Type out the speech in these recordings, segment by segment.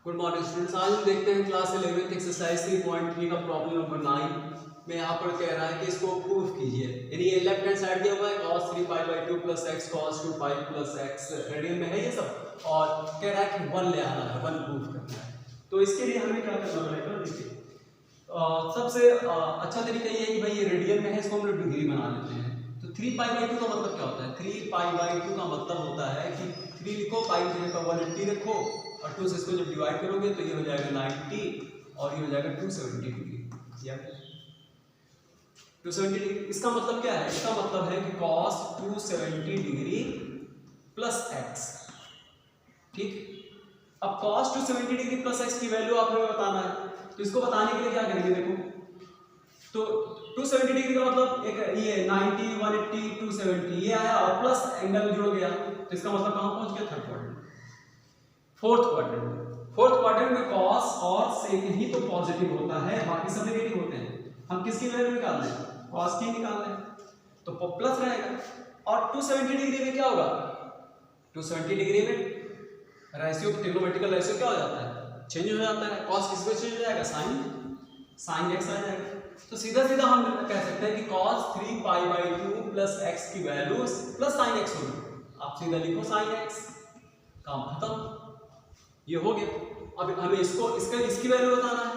Good morning students. आज हम देखते हैं क्लास 11th एक्सरसाइज 3.3 का प्रॉब्लम नंबर 9 में यहाँ पर कह रहा है कि इसको प्रूफ कीजिए। यानी ये लेफ्ट हैंड साइड दिया हुआ है cos 3π/2 + x cos 2π + x radian में है ये सब, और कह रहा है कि 1 ले आना है, 1 प्रूफ करना है। तो इसके लिए हमें क्या करना पड़ेगा, देखिए सबसे अच्छा तरीका ये है कि भाई ये रेडियन में है, इसको हम लोग डिग्री बना लेते हैं। तो 3π/2 का मतलब क्या होता है? 3π/2 का मतलब होता है कि 3 लिखो, पाई की जगह 180 रखो और 2 से इसको जब डिवाइड करोगे तो ये हो जाएगा 90 और ये हो जाएगा 270 डिग्री या 270 डिग्री। इसका मतलब क्या है? इसका मतलब है कि cos 270 डिग्री प्लस x। ठीक, अब cos 270 डिग्री प्लस x की वैल्यू आपको बताना है। तो इसको बताने के लिए क्या करेंगे, देखो तो 270 डिग्री का मतलब एक ये 90 180 270 ये आया और प्लस एंगल जुड़ गया, तो इसका मतलब कहां पहुंच गया? थर्ड क्वाड्रेंट, फोर्थ क्वाड्रेंट में cos और sec ही तो पॉजिटिव होता है, बाकी सब नेगेटिव होते हैं। हम किसकी वैल्यू निकाल लें? cos की निकाल लें तो प्लस रहेगा। और 270 डिग्री में क्या होगा? 270 डिग्री में रेशियो, ट्रिग्नोमेट्रिकल रेशियो क्या हो जाता है? चेंज हो जाता है। cos किस पे चेंज हो जाएगा? sin x आ जाएगा। तो सीधा सीधा हम कह सकते हैं कि cos 3π/2 + x की वैल्यू प्लस sin x होगी। आप सीधा लिखो sin x, काम खत्म, ये हो गया। अब हमें इसकी वैल्यू बताना है।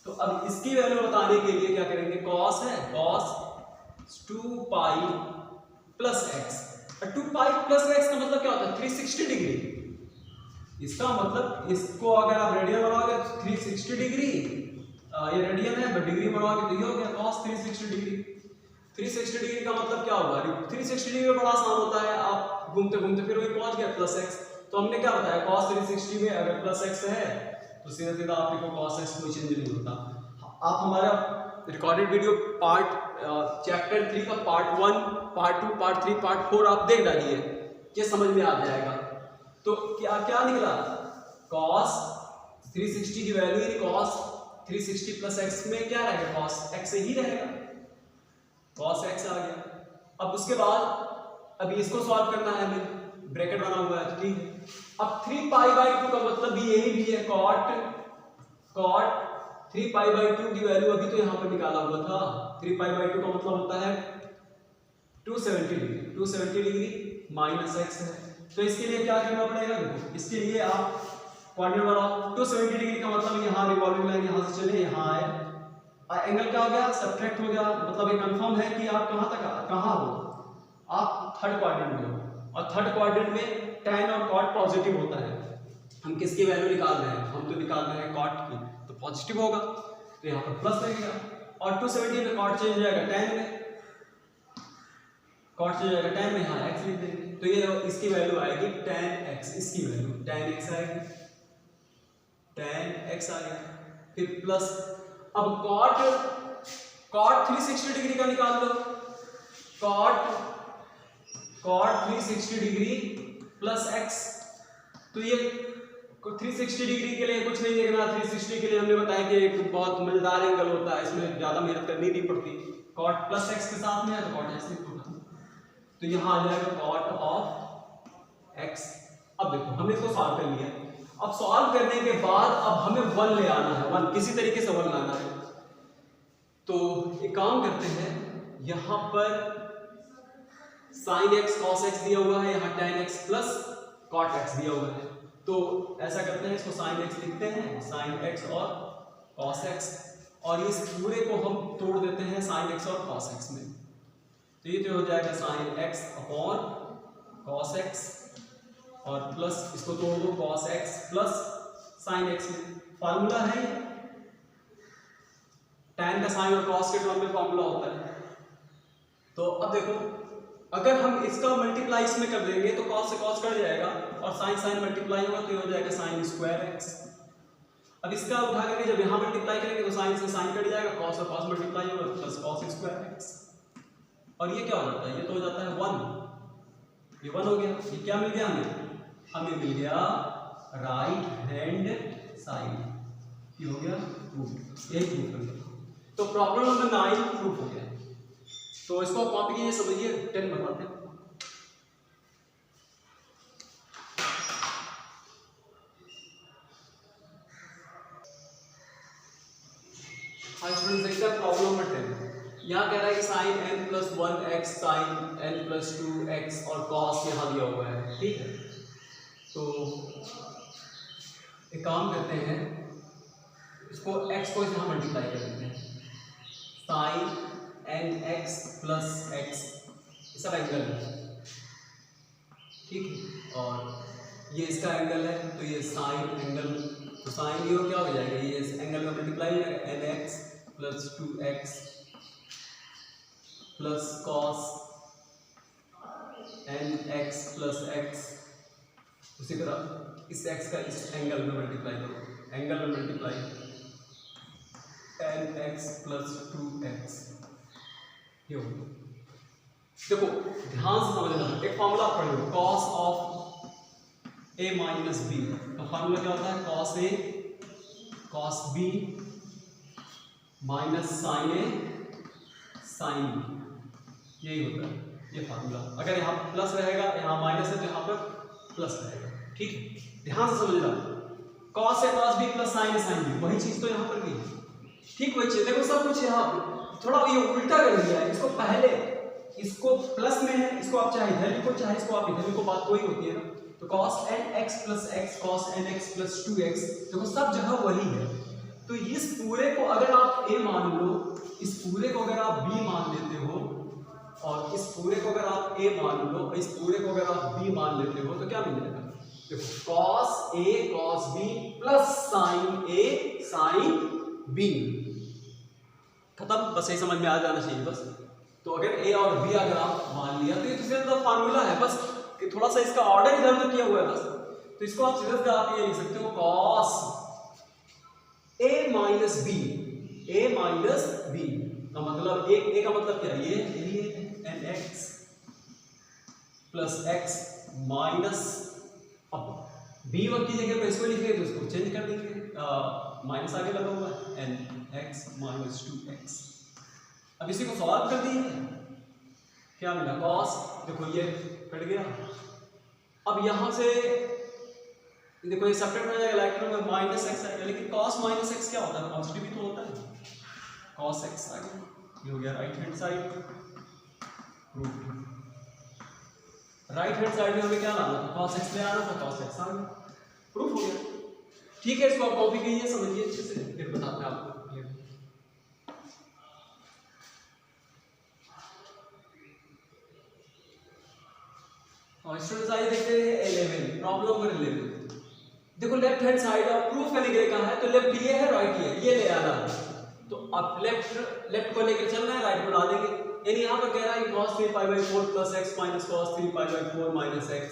तो अब इसकी वैल्यू बताने के लिए क्या करेंगे? cos है, cos 2π + x। 2π + x का मतलब क्या होता है? 360 डिग्री। इसका मतलब इसको अगर आप रेडियन बनाओगे तो 360 डिग्री, ये रेडियन है बट डिग्री बनवाओगे तो ये हो गया cos 360 डिग्री। 360 डिग्री का मतलब क्या होगा? 360 डिग्री बड़ा आसान होता है, आप घूमते घूमते फिर वही पहुंच गया प्लस x। तो हमने क्या बताया? cos 360 में अगर प्लस x है तो सीधा सीधा आप देखो cos x कोई चेंज नहीं होता। आप हमारा रिकॉर्डेड वीडियो पार्ट चैप्टर 3 का पार्ट 1 पार्ट 2 पार्ट 3 पार्ट 4 आप देख डालिए, ये समझ में आ जाएगा। तो क्या क्या निकला? cos 360 की वैल्यू यानी cos 360 + x में क्या रहेगा? cos x ही रहेगा, cos x आ गया। अब उसके बाद अभी इसको सॉल्व करना है, हमें ब्रैकेट बना हुआ है, ठीक है। अब 3π/2 का मतलब भी यही भी है, cot 3π/2 की वैल्यू अभी तो यहां पर निकाला हुआ था। 3π/2 का मतलब होता है 270 डिग्री, 270 डिग्री माइनस x है। तो इसके लिए क्या करना पड़ेगा? देखो इसके लिए आप क्वाड्रेंट बनाओ। 270 डिग्री का मतलब यहाँ रिवॉल्विंग लाइन यहाँ से चले यहाँ आए, एंगल क्या हो गया? सब्ट्रैक्ट हो गया। मतलब ये कंफर्म है कि आप कहाँ हो? आप थर्ड क्वाड्रेंट में हो, और थर्ड क्वाड्रेंट में tan और cot पॉजिटिव होता है। हम किसकी वैल्यू निकाल रहे हैं? हम तो निकाल रहे हैं cot की, तो पॉजिटिव होगा तो यहाँ पर प्लस लगेगा। और 270 में cot चेंज हो जाएगा tan में, cot चेंज हो जाएगा tan में, यहाँ x लिख देंगे तो ये इसकी वैल्यू आएगी tan x। इसकी वैल्यू tan x आएगी, tan x आ गया। फिर प्लस अब cot 360 डिग्री का निकाल लो। cot 360 डिग्री प्लस x, तो ये 360 डिग्री के लिए कुछ नहीं देखना। 360 के लिए हमने बताया कि एक बहुत मजेदार एंगल होता है, इसमें ज्यादा मेहनत करनी नहीं पड़ती। cot + x के साथ में है तो cot x लिख दो, तो यहाँ आ जाएगा cot of x। अब देखो हमने इसको सॉल्व कर लिया। अब सॉल्व करने के बाद अब हमें 1 ले आना है, 1 किसी तरीके से 1 लाना है। तो एक काम करते हैं, यहां पर sin x cos x दिया हुआ है, यहाँ tan x + cot x दिया हुआ है। तो ऐसा करते हैं, इसको sin x लिखते हैं, sin x और cos x, और इस पूरे को हम तोड़ देते हैं sin x और cos x में। तो ये तो हो जाएगा sin x upon cos x और प्लस इसको तोड़ दो cos x plus sin x में। फार्मूला है tan का sin और cos के टर्म में फार्मूला होता है। तो अब देखो अगर हम इसका मल्टीप्लाई इसमें कर देंगे तो cos से cos कट जाएगा और sin मल्टीप्लाई होगा तो ये हो जाएगा sin² x। अब इसका उठा करके जब यहाँ मल्टीप्लाई करेंगे तो sin से sin कट जाएगा, cos और cos मल्टीप्लाई होगा प्लस cos² x। और ये क्या हो जाता है? ये तो हो जाता है 1, ये 1 हो गया। ये क्या मिल गया हमें मिल गया राइट हैंड साइड, ये हो गया प्रूफ। यही प्रूफ कर दिया। तो प्रॉब्लम नंबर 9 प्रूफ हो गया। तो इसको कॉपी कीजिए, समझिए, 10 बताते हैं। स्टूडेंट्स देखते हैं प्रॉब्लम नंबर 10। यहाँ कह रहा है कि sine n plus 1x sine n plus 2x और कॉस यहाँ दिया हुआ है, ठीक है। तो एक काम करते हैं, इसको x को यहाँ मल्टीप्लाई कर देते हैं, साइन nx प्लस x इसका एंगल है, ठीक है, और ये इसका एंगल है, तो ये साइन एंगल, तो साइन ये क्या हो जाएगा, ये इस एंगल में मल्टीप्लाई हो जाएगा, nx plus 2x plus cos nx plus x, उसी तरह इस x का इस एंगल में मल्टीप्लाई करो, एंगल में मल्टीप्लाई nx प्लस 2x, ये हो। देखो ध्यान से समझना, एक फॉर्मूला आप पढ़ लो, cos of a minus b का फॉर्मूला क्या होता है, cos a cos b minus sine a sine b, यही होता है ये फार्मूला। अगर यहाँ प्लस रहेगा, यहाँ माइनस है, तो यहाँ पर प्लस रहेगा, ठीक है। ध्यान से समझना, cos A cos B plus sign A sine B, वही चीज तो यहाँ पर भी है, ठीक वही चीज। देखो सब कुछ यहाँ थोड़ा ये उल्टा कर दिया है, इसको पहले इसको प्लस में है, इसको आप चाहे इधर लिखो चाहे इसको आप इधर लिखो, बात वही होती है ना। तो cos n x plus x cos n x plus 2x, देखो सब जगह वही है। तो इस पूरे को अगर आप a मान लो, इस पूरे को अगर आप b मान लेते हो, और इस पूरे को अगर आप a मान लो, इस पूरे को अगर आप b मान लेते हो, तो क्या मिल जाएगा, देखो cos a cos b plus sin a sin b, खत्म। बस यही समझ में आ जाना चाहिए बस। तो अगर a और b अगर आप मान लिया, तो ये तो सीधा फार्मूला है, बस थोड़ा सा इसका ऑर्डर इधर उधर किया हुआ है बस। तो इसको आप सीधा आप ये लिख सकते हो, cos a minus b, a minus b का मतलब a का मतलब क्या है, ये nx प्लस x माइनस, अब b वन की जगह पे इसको लिखेंगे तो इसको चेंज कर देंगे, माइनस आगे लगा हुआ है, nx माइनस 2x। अब इसी को सॉल्व कर दिए, क्या मिला, cos, देखो ये कट गया। अब यहां से देखो ये सब्ट्रैक्ट हो जाएगा, इलेक्ट्रॉन में माइनस एक्स आएगा, लेकिन cos माइनस एक्स क्या होता है, पॉजिटिव ही तो होता है, cos x आ गया, ये हो गया right hand side. Right hand side में हमें क्या लाना था, cos x ले आना था, cos x आ गया, प्रूफ हो गया, ठीक है। इसको आप कॉपी कीजिए, समझिए अच्छे से, फिर बताते हैं आपको। और स्टूडेंट्स आइए देखते हैं 11 प्रॉब्लम नंबर 11। देखो left hand side of proof का निकले कहा है, तो लेफ्ट ये है राइट ये ले आना है, तो अब लेफ्ट को लेकर चलना है, राइट को ला देंगे। यानी यहाँ पर कह रहा है कि cos 3π/4 plus x minus cos 3π/4 minus x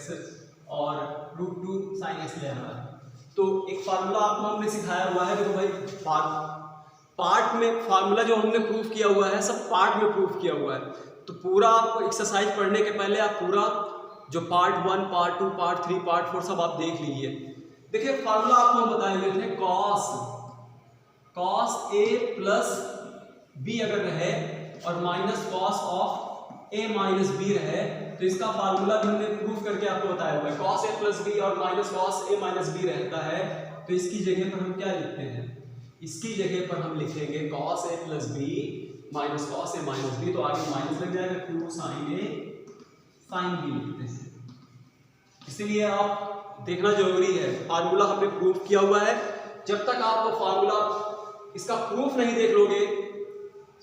और √2 sin x ले आना है। तो एक फार्मूला आपको हमने सिखाया हुआ है, देखो भाई पार्ट में फार्मूला जो हमने प्रूफ किया हुआ है, सब पार्ट में प्रूफ किया हुआ है। तो पूरा आपको एक्सरसाइज पढ़ने के पहले आप पूरा जो पार्ट 1 पार्ट 2 पार्ट 3 पार्ट 4 सब आप देख लीजिए। देखिए फार्मूला आपको हम बताए हुए थे, cos a प्लस b अगर रहे और minus cos of a minus b रहे, तो इसका फार्मूला भी हमने प्रूफ करके आपको बताया हुआ है। cos a प्लस b और minus cos a minus b रहता है, तो इसकी जगह पर हम क्या लिखते हैं, इसकी जगह पर हम लिखेंगे cos a plus b minus cos a minus b, तो आगे माइनस लग जाएगा 2 sin a sin b लिखते हैं। इसीलिए आप देखना जरूरी है, फार्मूला हमने प्रूफ किया हुआ है। जब तक आप वो फार्मूला इसका प्रूफ नहीं देख लोगे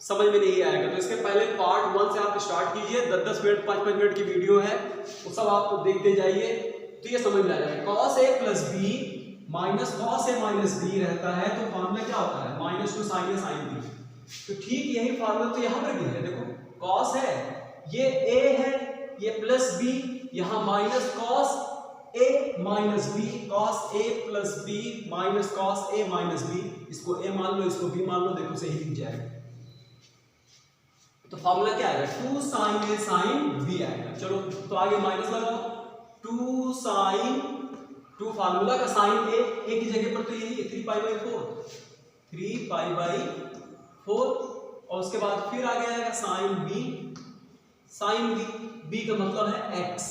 समझ में नहीं आएगा। तो इसके पहले पार्ट 1 से आप स्टार्ट कीजिए, 10-10 मिनट 5-5 मिनट की वीडियो है, वो सब आप देखते जाइए, तो ये समझ में आ जाएगा। cos a plus b minus cos a minus b रहता है, तो फार्मूला क्या होता है, -2 sin a sin b। तो ठीक यही फार्मूला तो यहाँ पर भी है, देखो cos है, ये a है, ये प्लस b, यहाँ minus cos a minus b, cos a plus b minus cos a minus b, इसको a मान लो इसको b मान लो, देखो सही लिख जाएगा। तो फार्मूला क्या आएगा, 2 sin a sin b आएगा। चलो तो आगे माइनस लगाओ, 2 sin 2 फार्मूला का sin a की जगह पर तो यही है 3π/4 और उसके बाद फिर आगे आएगा sin b का मतलब है x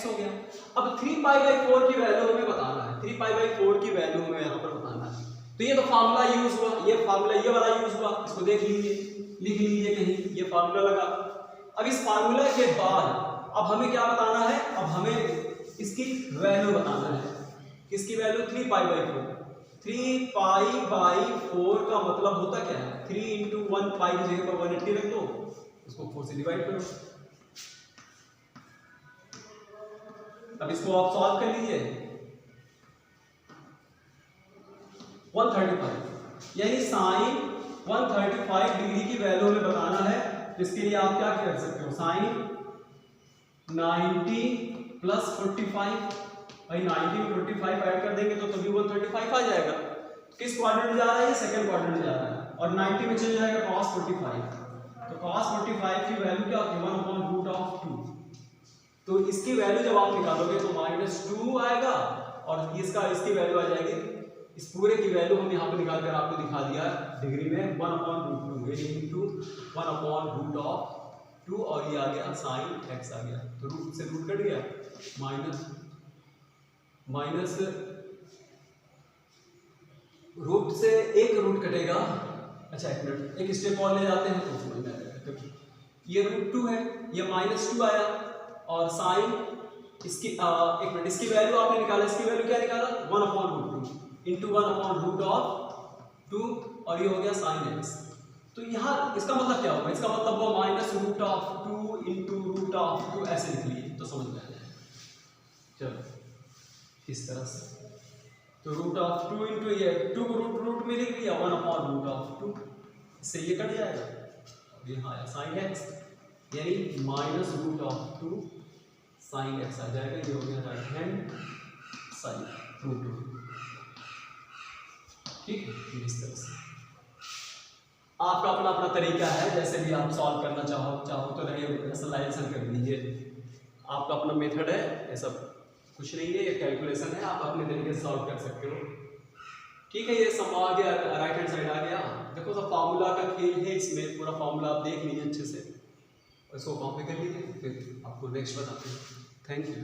हो गया। अब 3π/4 की वैल्यू हमें बताना है, 3π/4 की वैल्यू हमें यहाँ पर बताना है। तो ये तो फार्मूला यूज हुआ, ये फार्मूला ये वाला यूज हुआ, इसको देख लीजिए, लिख लीजिए कहीं, ये फार्मूला लगा। अब इस फार्मूला के बाद अब हमें क्या बताना है, अब हमें इसकी वैल्यू बताना है। किसकी वैल्यू? 3π/4। 3π/4 का मतलब होता क्या है? 3 × 1 पाई की जगह पर 180 रख दो, उसको 4 से डिवाइड करो। अब इसको आप सॉल्व कर लीजिए। 135 यानी साइन 135 डिग्री की वैल्यू हमें बताना है। इसके लिए आप क्या कर सकते हो? साइन 90 + 45, भाई 90 में 45 ऐड कर देंगे तो तभी 135 आ जाएगा। किस क्वाड्रेंट में जा रहा है? ये सेकंड क्वाड्रेंट में जा रहा है और 90 में चले जाएगा cos 45। तो cos 45 की वैल्यू क्या होती है? 1/√2। तो इसकी वैल्यू जब आप निकालोगे तो -2 आएगा और इसकी वैल्यू आ जाएगी, इस पूरे की वैल्यू हम यहाँ पे निकाल कर आपको दिखा दिया डिग्री में 1/√2 × 1/√2 और ये आ गया sin x आ गया। तो रूट से रूट कट गया, माइनस रूट से एक रूट कटेगा। अच्छा एक मिनट, एक स्टेप और ले जाते हैं तो समझ में आ जाएगा। ये √2 है, ये -2 आया और साइन इसकी एक मिनट, इसकी वैल्यू आपने निकाला, इसकी वैल्यू क्या निकाला? 1/√2 × 1/√2 और ये हो गया sin x। तो यहाँ इसका मतलब क्या होगा? इसका मतलब वो -√2 × √2 ऐसे लिख लिए तो समझ में आ जाएगा। चलो इस तरह से, तो √2 × ये 2 को रूट में लिख लिया 1/√2, इससे ये कट जाएगा और यहाँ आया sin x यानी -√2 sin x आ जाएगा। ये हो गया राइट हैंड साइड √2। ठीक है, इस तरह से आपका अपना अपना तरीका है, जैसे भी आप सॉल्व करना चाहो तो रेशनलाइजेशन कर लीजिए। आपका अपना मेथड है, ये सब कुछ नहीं है, ये कैलकुलेशन है, आप अपने तरीके से सॉल्व कर सकते हो। ठीक है, ये सम आ गया, राइट हैंड साइड आ गया। देखो सब फार्मूला का खेल है इसमें, पूरा फार्मूला आप देख लीजिए अच्छे से, इसको कॉपी कर लीजिए, फिर आपको नेक्स्ट बताते हैं। Thank you.